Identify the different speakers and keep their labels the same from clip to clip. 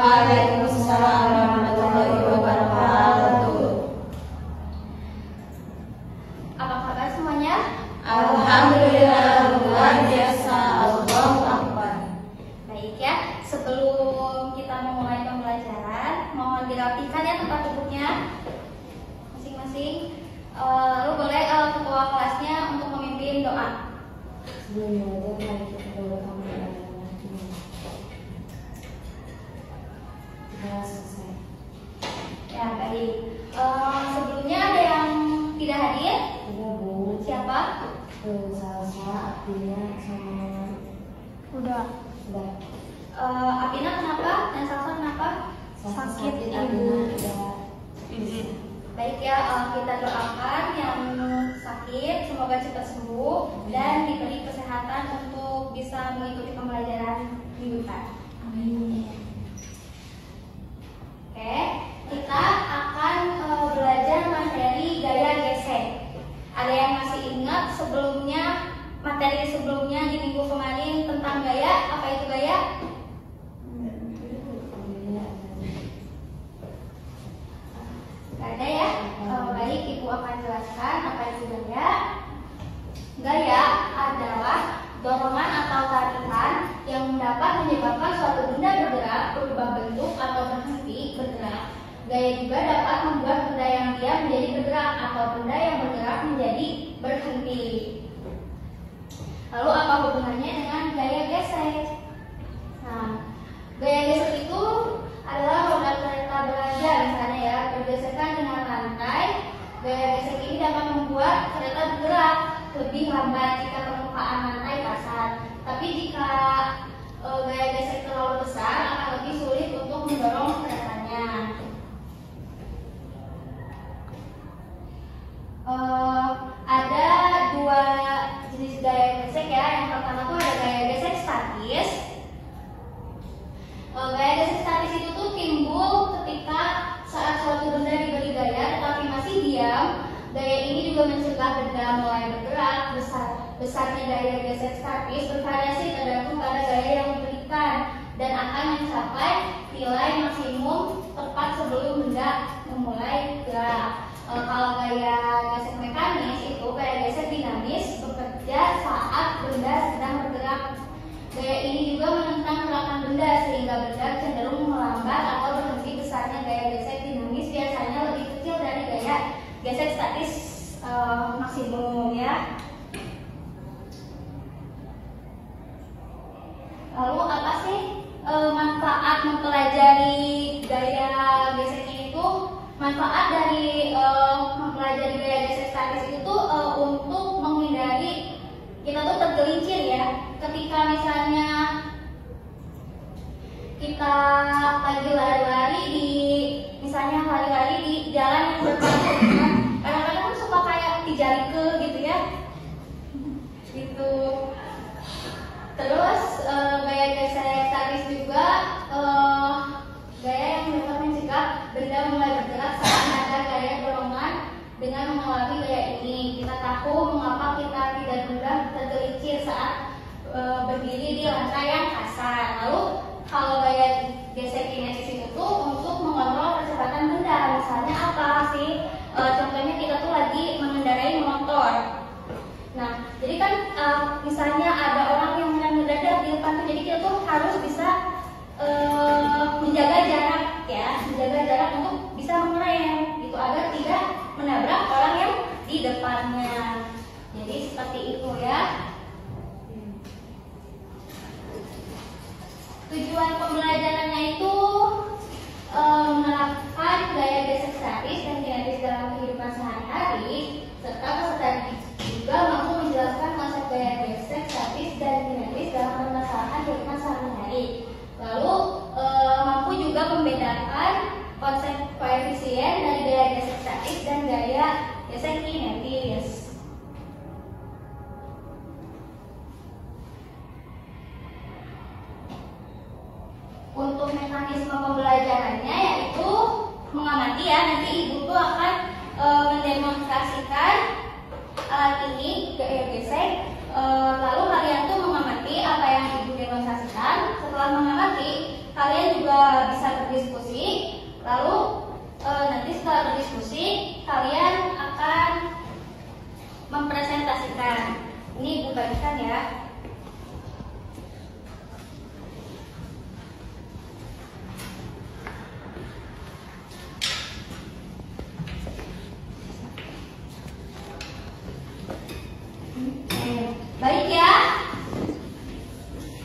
Speaker 1: Waalaikumsalam warahmatullahi wabarakatuh.
Speaker 2: Apa kabar semuanya?
Speaker 1: Alhamdulillah, luar biasa. Allahu Akbar.
Speaker 2: Baik ya, sebelum kita memulai pembelajaran, mohon dirapikan ya tempat duduknya masing-masing. Lalu boleh ketua kelasnya untuk memimpin doa.
Speaker 1: Sebelum belajar, mari kita doakan kepada Allah. Kita selesai.
Speaker 2: Ya, baik. Sebelumnya ada yang tidak hadir?
Speaker 1: Udah, Bu.
Speaker 2: Siapa?
Speaker 1: Salsa, Apinya, sama
Speaker 2: Udah.
Speaker 1: udah.
Speaker 2: Apina kenapa? Dan Salsa kenapa?
Speaker 1: Sakit Ibu. Udah.
Speaker 2: Baik ya, kita doakan yang sakit semoga cepat sembuh dan diberi kesehatan untuk bisa mengikuti pembelajaran minggu depan.
Speaker 1: Amin.
Speaker 2: Oke, kita akan belajar materi gaya gesek. Ada yang masih ingat materi sebelumnya di minggu kemarin tentang gaya? Apa itu gaya? Gak ada ya? Baik, Ibu akan jelaskan apa itu gaya. Gaya adalah dorongan atau tarikan yang dapat menyebabkan suatu benda bergerak, berubah bentuk atau berhenti bergerak. Gaya juga dapat membuat benda yang diam menjadi bergerak atau benda yang bergerak menjadi berhenti. Lalu apa hubungannya dengan gaya gesek? Nah, gaya gesek itu adalah roda kereta belajar misalnya ya, bergesekan dengan rantai. Gaya gesek ini dapat membuat kereta bergerak lebih lambat jika permukaan rantai kasar. Tapi jika gaya gesek terlalu besar akan lebih sulit untuk mendorong keretanya. Ada dua jenis gaya gesek ya. Yang pertama tuh ada gaya gesek statis. Gaya gesek statis itu tuh timbul ketika saat suatu benda diberi gaya tetapi masih diam. Gaya ini juga mencegah benda mulai bergerak. Besarnya gaya gesek statis bervariasi tergantung pada gaya yang diberikan dan akan mencapai nilai maksimum tepat sebelum benda memulai gerak. Kalau gaya gesek mekanis itu gaya gesek dinamis bekerja saat benda sedang bergerak. Gaya ini juga menentang gerakan benda sehingga benda cenderung melambat atau berhenti. Besarnya gaya gesek dinamis biasanya lebih kecil dari gaya gesek statis maksimum ya. Lalu apa sih manfaat mempelajari gaya gesek ini tuh? Manfaat dari mempelajari gaya gesek statis itu tuh untuk menghindari kita tuh tergelincir ya. Ketika misalnya kita lagi lari-lari misalnya lari-lari di jalan yang berpacu, kadang-kadang kan suka kayak dijarike gitu ya. Gitu. Terus gaya gesek statis juga gaya yang dapat mencegah benda mulai bergerak saat ada gaya dorongan. Dengan mengalami gaya ini kita tahu mengapa kita tidak mudah tergelincir saat berdiri di lantai yang kasar. Lalu kalau gaya gesek kinesis itu tuh untuk mengontrol percepatan benda. Misalnya apa sih? Contohnya kita tuh lagi mengendarai motor. Nah, jadi kan misalnya ada orang yang mendadak di depan tuh, jadi kita tuh harus bisa menjaga jarak ya, menjaga jarak untuk bisa mengerem gitu agar tidak menabrak orang yang di depannya. Jadi seperti itu ya. Tujuan pembelajarannya itu menerapkan gaya gesek statis dan kinetis dalam kehidupan sehari-hari, serta peserta juga mampu menjelaskan konsep gaya gesek statis dan kinetis dalam permasalahan kehidupan sehari-hari. Lalu mampu juga membedakan konsep koefisien dari gaya gesek statis dan gaya gesek kinetis. Untuk mekanisme pembelajarannya yaitu mengamati ya, nanti Ibu tuh akan mendemonstrasikan alat ini gaya gesek. Lalu kalian tuh mengamati apa yang Ibu demonstrasikan. Setelah mengamati, kalian juga bisa berdiskusi. Lalu nanti setelah berdiskusi kalian akan mempresentasikan. Ini Ibu bagikan ya. Baik ya.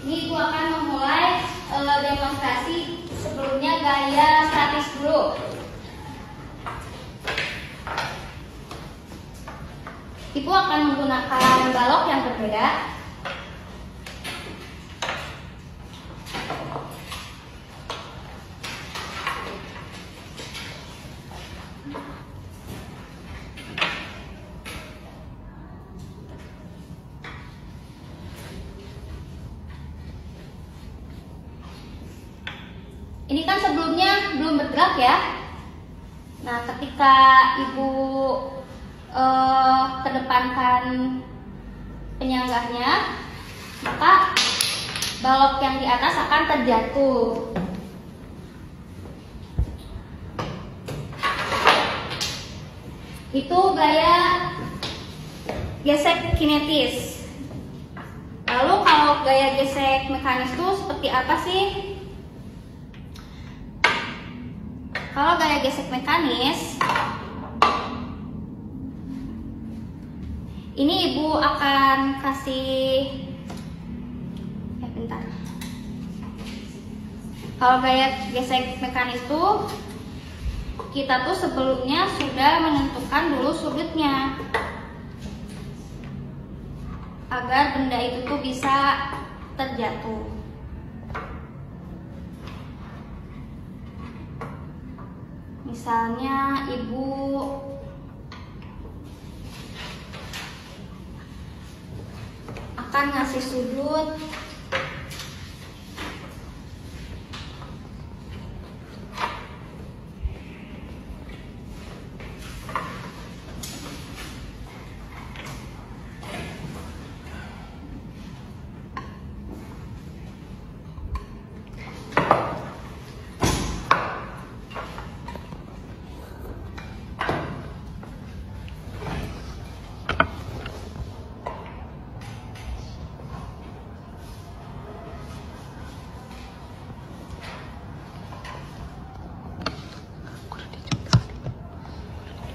Speaker 2: Ini Ibu akan memulai demonstrasi. Sebelumnya gaya statis dulu. Ibu akan menggunakan balok yang berbeda. Ini kan sebelumnya belum bergerak ya. Nah, ketika Ibu kedepankan penyanggahnya, maka balok yang di atas akan terjatuh. Itu gaya gesek kinetis. Lalu kalau gaya gesek mekanis itu seperti apa sih? Kalau gaya gesek mekanis, ini Ibu akan kasih bentar. Kalau gaya gesek mekanis tuh kita tuh sebelumnya sudah menentukan dulu sudutnya agar benda itu tuh bisa terjatuh. Misalnya Ibu akan ngasih sudut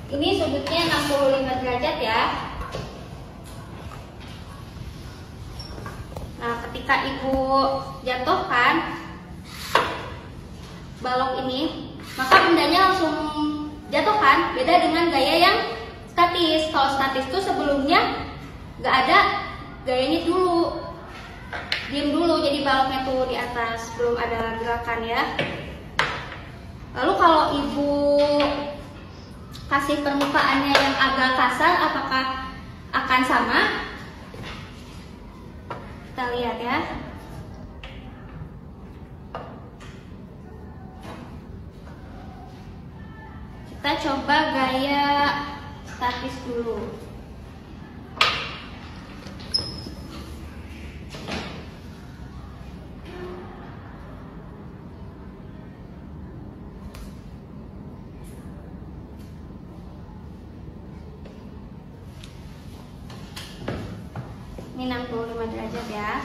Speaker 2: ini sudutnya 65 derajat ya. Nah, ketika Ibu jatuhkan balok ini, maka bendanya langsung jatuhkan. Beda dengan gaya yang statis. Kalau statis itu sebelumnya nggak ada gayanya dulu, diam dulu, jadi baloknya tuh di atas, belum ada gerakan ya. Lalu kalau Ibu kasih permukaannya yang agak kasar, apakah akan sama? Kita lihat ya. Kita coba gaya statis dulu. Ini 65 derajat ya.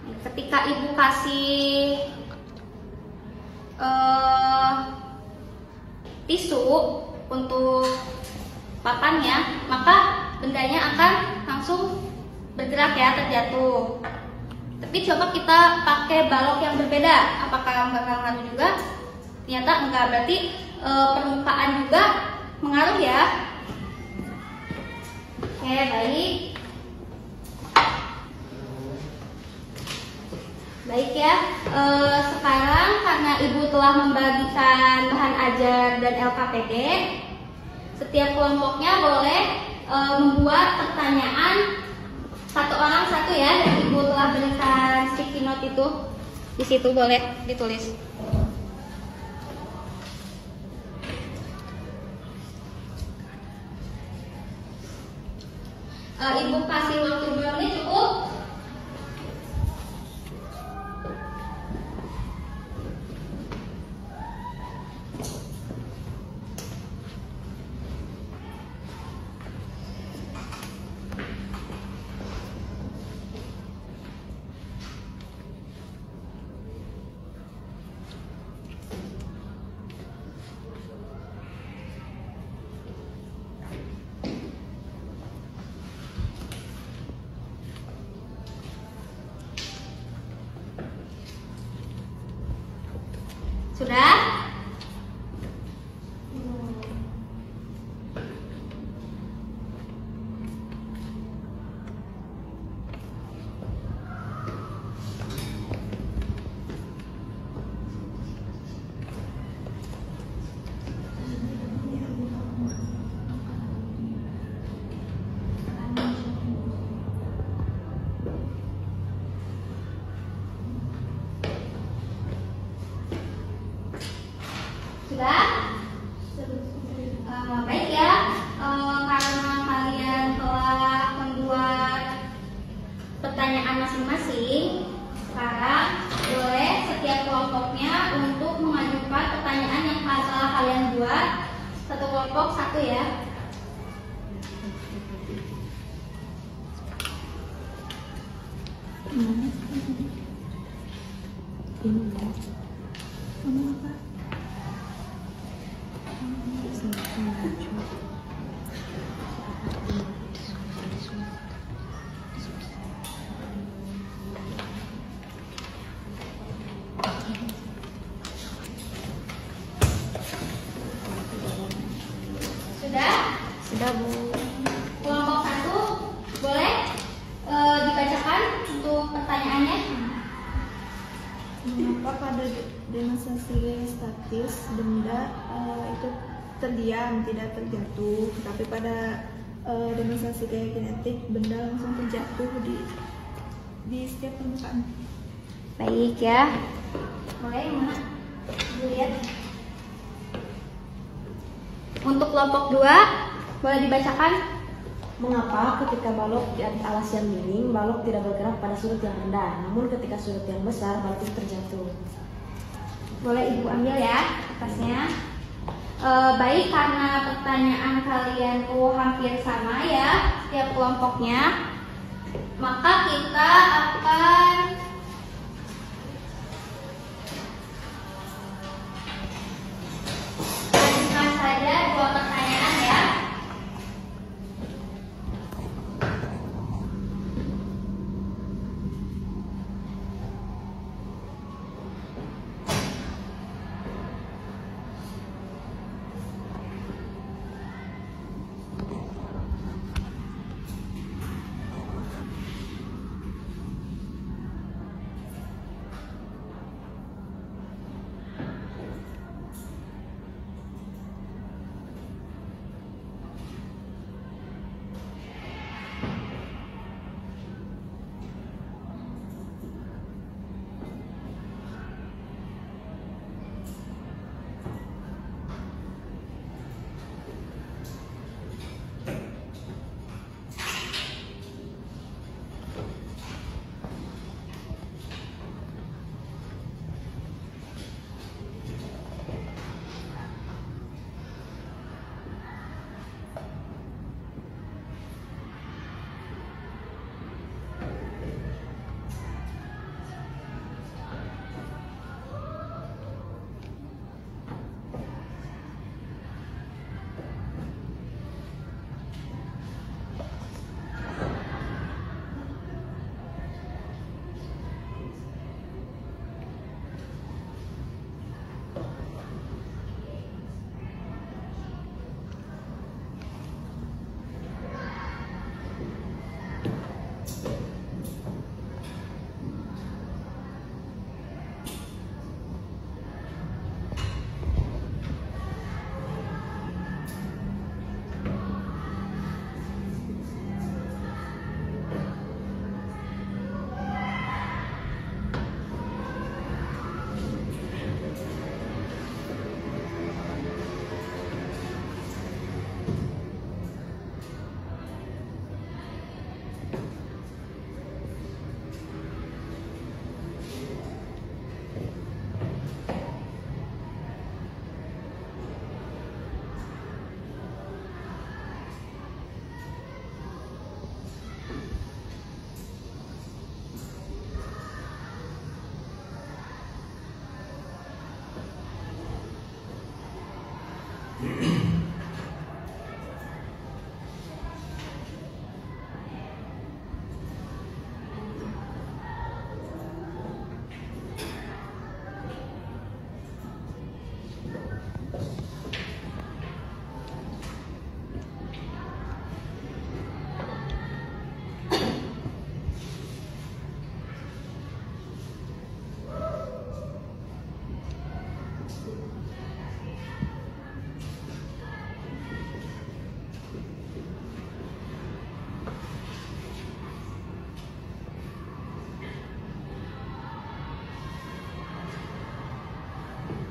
Speaker 2: Ketika Ibu kasih tisu untuk papannya, maka bendanya akan langsung bergerak ya, terjatuh. Tapi coba kita pakai balok yang berbeda, apakah bakal ngaruh juga? Ternyata enggak, berarti permukaan juga mengaruh ya. Oke, baik. Baik ya, sekarang karena Ibu telah membagikan bahan ajar dan LKPD, setiap kelompoknya boleh membuat pertanyaan, satu orang satu ya, yang Ibu telah berikan sticky note itu. Di situ boleh ditulis. Ibu kasih waktu 2 menit cukup? Sudah? Sudah? Baik ya, karena kalian telah membuat pertanyaan masing-masing, sekarang boleh setiap kelompoknya untuk mengajukan pertanyaan yang telah kalian buat. Satu kelompok satu ya.
Speaker 3: Sudah, Bu.
Speaker 2: Kelompok satu boleh dibacakan untuk pertanyaannya.
Speaker 3: Mengapa pada demonstrasi gaya statis benda itu terdiam, tidak terjatuh, tapi pada demonstrasi gaya kinetik benda langsung terjatuh di setiap permukaan?
Speaker 2: Baik ya. Boleh yang mana? Lihat. Untuk kelompok 2 boleh dibacakan.
Speaker 4: Mengapa ketika balok di alas yang miring, balok tidak bergerak pada sudut yang rendah, namun ketika sudut yang besar, balok itu terjatuh?
Speaker 2: Boleh Ibu ambil ya kertasnya. Baik, karena pertanyaan kalian tuh hampir sama ya setiap kelompoknya, maka kita akan ajukan saja 2 pertanyaan ya.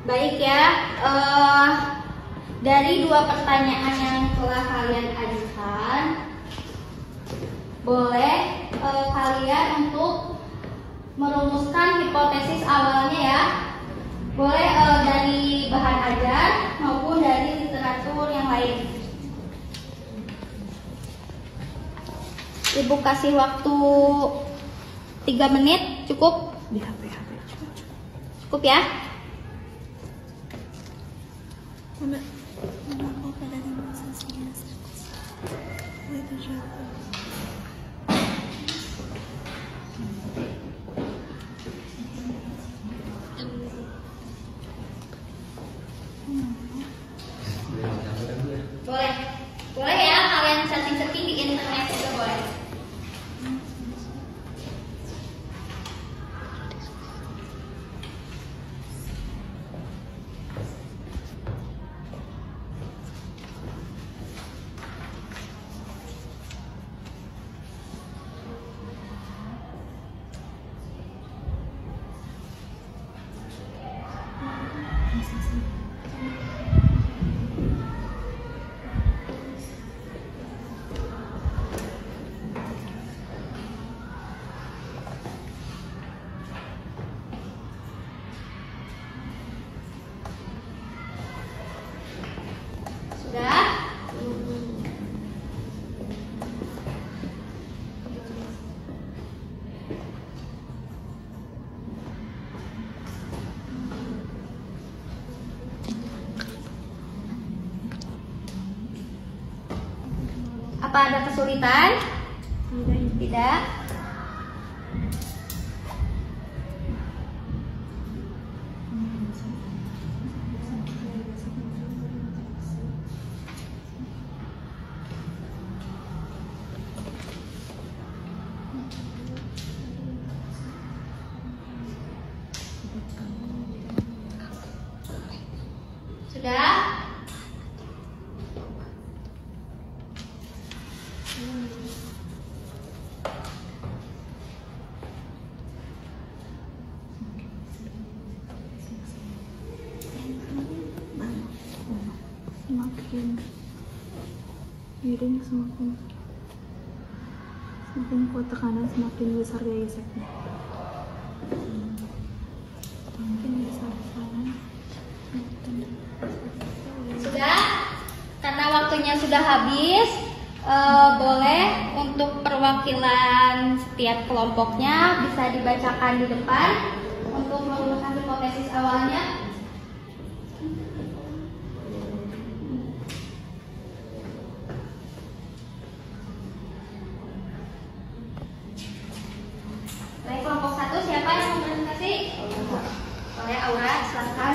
Speaker 2: Baik ya, dari dua pertanyaan yang telah kalian ajukan, boleh kalian untuk merumuskan hipotesis awalnya ya. Boleh dari bahan ajar maupun dari literatur yang lain. Ibu kasih waktu 3 menit, cukup?
Speaker 3: Di HP
Speaker 2: Cukup ya?
Speaker 3: mana aku pada demonstrasinya itu siapa?
Speaker 2: Boleh. Boleh ya, kalian searching-searching di internet juga boleh. Sudah? Apa ada kesulitan? Tidak. Sudah?
Speaker 3: Semakin miring semakin kuat tekanan, semakin besar gaya geseknya. Semakin besar tekanan,
Speaker 2: Sudah? Karena waktunya sudah habis, boleh untuk perwakilan setiap kelompoknya bisa dibacakan di depan untuk merumuskan hipotesis awalnya. Baik, kelompok 1 siapa yang mau presentasi? Boleh, Aura, silakan.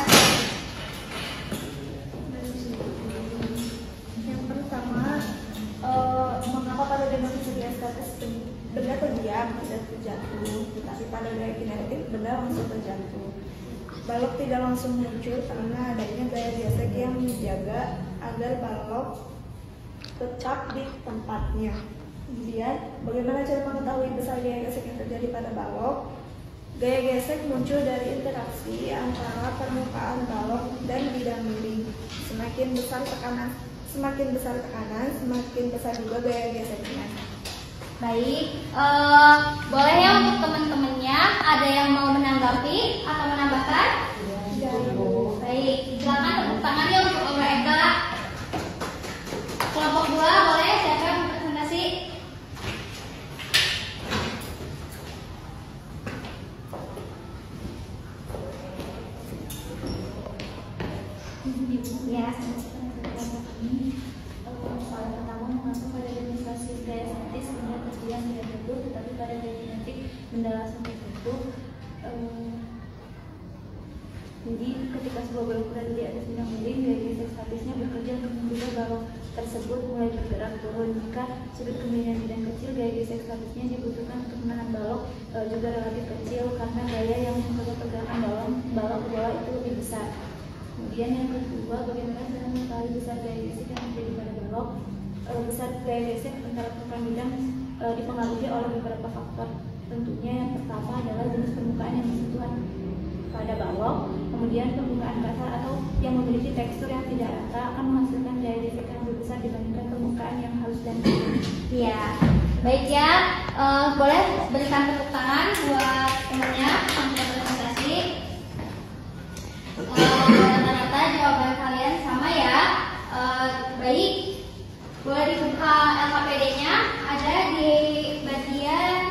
Speaker 3: Yang pertama, mengapa pada demonstrasi gaya statis benda terdiam tidak terjatuh, tetapi pada gaya kinetik benda langsung terjatuh. Balok tidak langsung muncul karena adanya gaya gesek yang menjaga agar balok tetap di tempatnya. Kemudian, bagaimana cara mengetahui besar gaya gesek yang terjadi pada balok? Gaya gesek muncul dari interaksi antara permukaan balok dan bidang miring. Semakin besar tekanan, semakin besar juga gaya geseknya.
Speaker 2: Baik, boleh ya untuk teman-temannya ada yang mau menanggapi atau menambahkan? Baik, silakan tepuk tangan ya untuk Aura Eka. Kelompok 2 boleh, siapa yang mau presentasi? Ya,
Speaker 1: Soal pertama, mengapa pada demonstrasi gaya statis benda terdiam tidak jatuh, tetapi pada gaya kinetik benda langsung terjatuh. Jadi ketika sebuah balok berada di atas bidang miring, gaya gesek statisnya bekerja untuk membuat balok tersebut mulai bergerak turun. Jika sudut kemiringan bidang kecil, gaya gesek statisnya dibutuhkan untuk menahan balok juga relatif kecil karena gaya yang membuat pergerakan balok ke bawah itu lebih besar. Kemudian yang kedua, bagaimana cara mengetahui besar gaya gesek yang terjadi pada balok? Besar gaya gesek antara permukaan bidang dipengaruhi oleh beberapa faktor. Tentunya yang pertama adalah jenis permukaan yang bersentuhan pada balok, Kemudian permukaan kasar atau yang memiliki tekstur yang tidak rata akan menghasilkan gaya gesek yang lebih besar dibandingkan permukaan yang halus dan kering.
Speaker 2: Iya, baik ya. Boleh berikan tepuk tangan buat temannya untuk presentasi. Rata-rata jawaban kalian sama ya. Baik, boleh dibuka LKPD-nya. Ada di bagian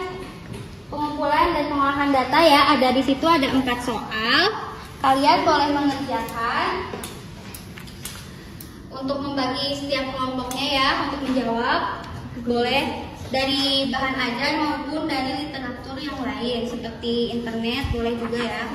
Speaker 2: pengumpulan dan pengolahan data ya. Ada di situ ada 4 soal. Kalian boleh mengerjakan untuk membagi setiap kelompoknya ya untuk menjawab. Boleh dari bahan ajar maupun dari literatur yang lain seperti internet, boleh juga ya.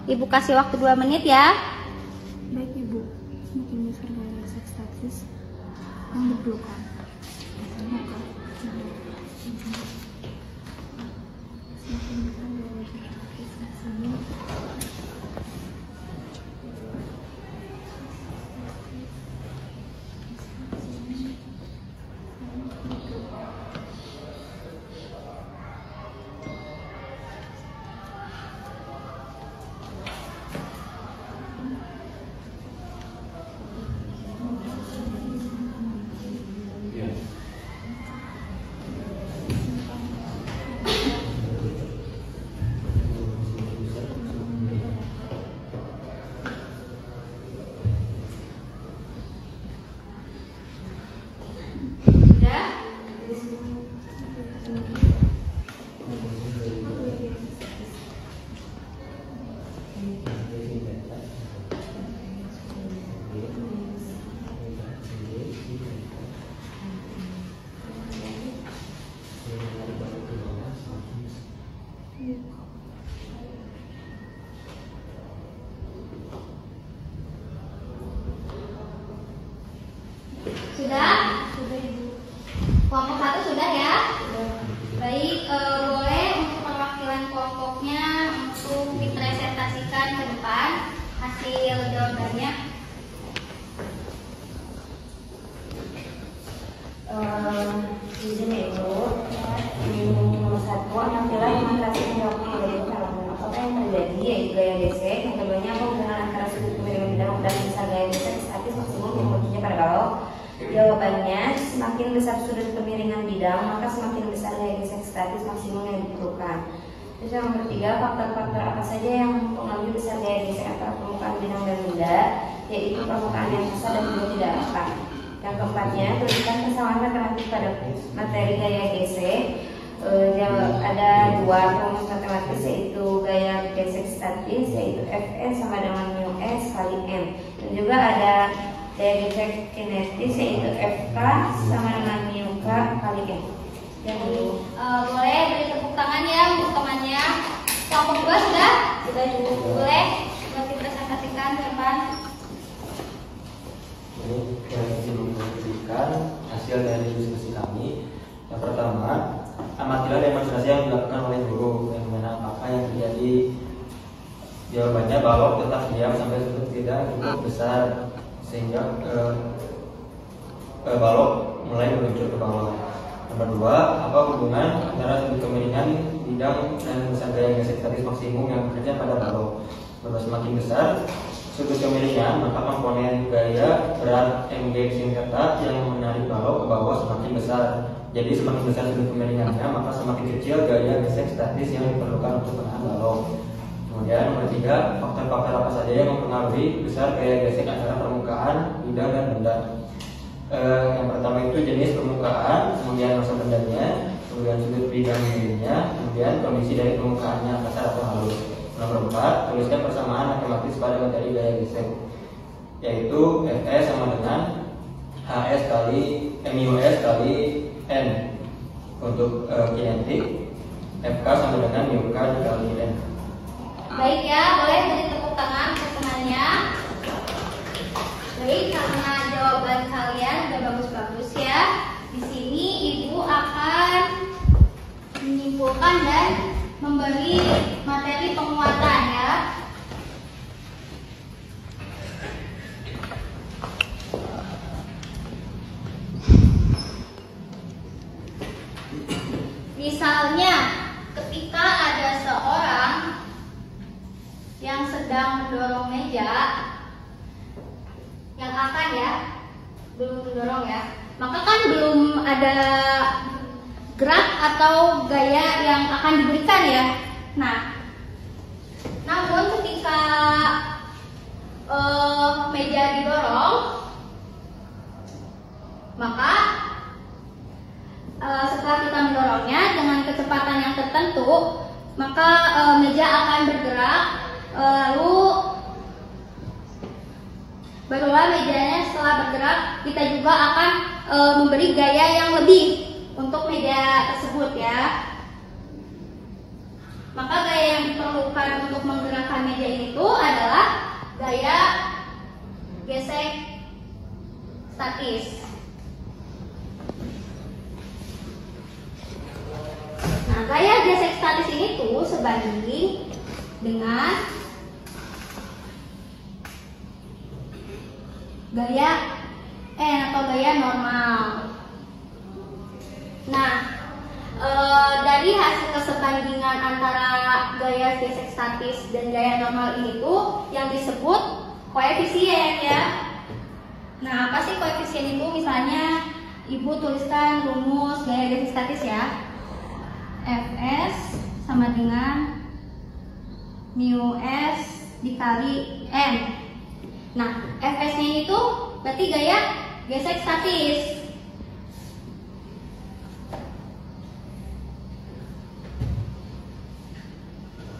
Speaker 2: Ibu kasih waktu 2 menit ya.
Speaker 3: Baik Ibu, semakin besar gaya gesek statis yang diperlukan. Maka semakin besar gaya gesek statis maksimum
Speaker 2: Sudah? Kelompok 1 sudah ya? Baik, boleh untuk perwakilan kelompoknya untuk dipresentasikan ke depan hasil jawabannya.
Speaker 4: Di sini itu nomor 1 apabila demonstrasi dilakukan oleh ibu halaman apakah yang terjadi yaitu gaya gesek yang keduanya apa hubungan antara sudut kemiringan bidang dan besar gaya gesek statis maksimum yang memiliki pada balok. Jawabannya, semakin besar sudut kemiringan bidang maka semakin besar gaya gesek statis maksimum yang diperlukan. Terus yang ketiga, faktor-faktor apa saja yang mempengaruhi besar gaya gesek antara permukaan bidang dan benda, yaitu permukaan yang besar dan juga tidak rata. Yang keempatnya, tuliskan kesamaan matematik pada materi gaya gesek. Ada 2 rumus matematis yaitu gaya gesek statis yaitu Fs sama dengan mu s kali m, dan juga ada gaya gesek kinetis yaitu Fk sama dengan mu k kali m.
Speaker 2: Jadi boleh beri tepuk tangan ya untuk temannya. Kelompok 2 sudah? Sudah cukup. Boleh buat dipresentasikan ke depan.
Speaker 5: Ini kita memberikan hasil dari diskusi kami. Yang pertama, amatilah demonstrasi yang dilakukan oleh guru, yang mana apakah yang terjadi. Jawabannya balok tetap diam sampai sudut tidak cukup besar sehingga balok mulai meluncur ke bawah. Nomor 2, apa hubungan antara sudut kemiringan bidang dan besar gaya gesek statis maksimum yang bekerja pada balok. Kalau semakin besar sudut kemiringan, maka komponen gaya berat mg sin theta yang menarik balok ke bawah semakin besar. Jadi semakin besar sudut kemiringannya, maka semakin kecil gaya gesek statis yang diperlukan untuk menahan balok. Kemudian nomor 3, faktor-faktor apa saja yang mempengaruhi besar gaya gesek antara permukaan, bidang dan benda. Yang pertama itu jenis permukaan, kemudian massa bendanya, kemudian sudut bidang dirinya, kemudian kondisi dari permukaannya kasar atau halus. Nomor 4, tuliskan persamaan matematis pada materi gaya gesek, yaitu Fs sama dengan Hs kali MUS kali N. Untuk kinetik, Fk sama dengan MUK dikali N.
Speaker 2: Baik ya, boleh beri tepuk tangan ke temannya. Baik, karena jawaban kalian udah bagus-bagus ya. Di sini Ibu menyimpulkan dan memberi materi penguatan ya. Misalnya, ketika ada seorang yang sedang mendorong meja, yang akan ya, belum mendorong ya, maka kan belum ada gerak atau gaya yang akan diberikan ya. Nah, namun ketika meja didorong, maka setelah kita mendorongnya dengan kecepatan yang tertentu, maka meja akan bergerak, lalu barulah mejanya setelah bergerak kita juga akan memberi gaya yang lebih untuk meja tersebut ya. Maka gaya yang diperlukan untuk menggerakkan meja itu adalah gaya gesek statis. Nah, gaya gesek statis ini tuh sebanding dengan gaya N atau gaya normal. Nah, dari hasil kesebandingan antara gaya gesek statis dan gaya normal ini tuh yang disebut koefisien ya. Nah, apa sih koefisien itu? Misalnya Ibu tuliskan rumus gaya gesek statis ya. Fs sama dengan mu S dikali N. Nah, Fs-nya itu berarti gaya gesek statis.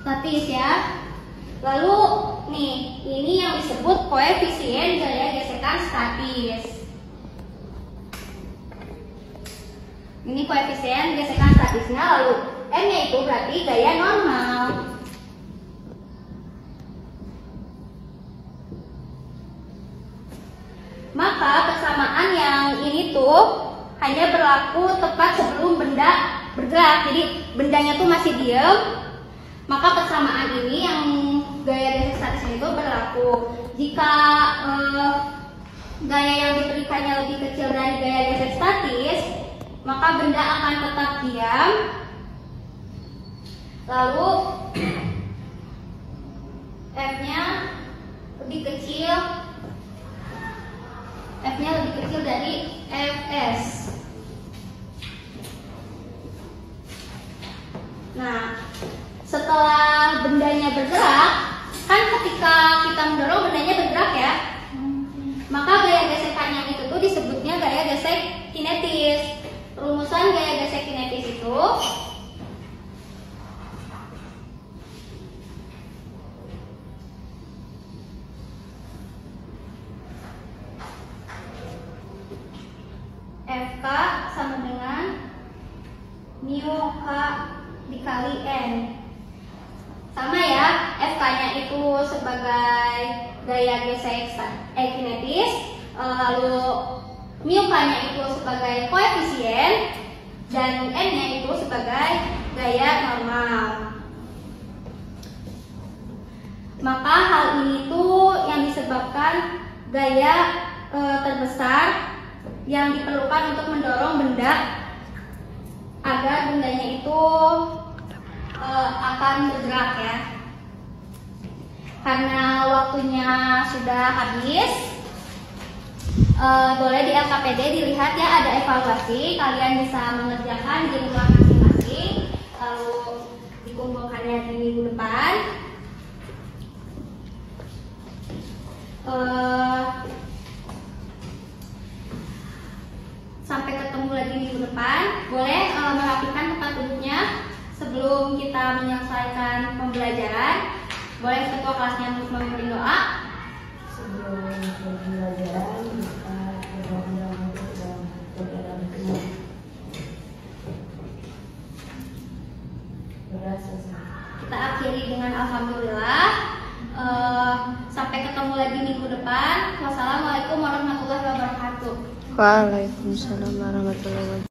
Speaker 2: Statis ya. Lalu nih, ini yang disebut koefisien gaya gesekan statis. Ini koefisien gesekan statisnya, lalu N-nya itu berarti gaya normal. Maka persamaan yang ini tuh hanya berlaku tepat sebelum benda bergerak. Jadi bendanya tuh masih diam. Maka persamaan ini yang gaya gesek statisnya itu berlaku. Jika gaya yang diberikannya lebih kecil dari gaya gesek statis, maka benda akan tetap diam. Lalu F-nya lebih kecil. F-nya lebih kecil dari Fs. Nah, setelah bendanya bergerak, kan ketika kita mendorong bendanya bergerak ya, maka gaya gesekannya itu tuh disebutnya gaya gesek kinetis. Rumusan gaya gesek kinetis itu Fk sama dengan mu K dikali N. Sama ya, Fk-nya itu sebagai gaya gesek kinetis, lalu mu K-nya itu sebagai koefisien, dan N-nya itu sebagai gaya normal. Maka hal ini tuh yang disebabkan gaya terbesar yang diperlukan untuk mendorong benda agar bendanya itu akan bergerak ya. Karena waktunya sudah habis, boleh di LKPD dilihat ya, ada evaluasi. Kalian bisa mengerjakan di rumah masing-masing, lalu dikumpulkannya di minggu depan. Sampai ketemu lagi minggu depan. Boleh merapikan tempat duduknya sebelum kita menyelesaikan pembelajaran. Boleh ketua kelasnya untuk memimpin doa.
Speaker 4: Sebelum pembelajaran kita berdoa untuk dalam
Speaker 2: kita akhiri dengan alhamdulillah. Sampai ketemu lagi minggu depan. Wassalamualaikum warahmatullahi wabarakatuh.
Speaker 6: Waalaikumsalam warahmatullahi wabarakatuh.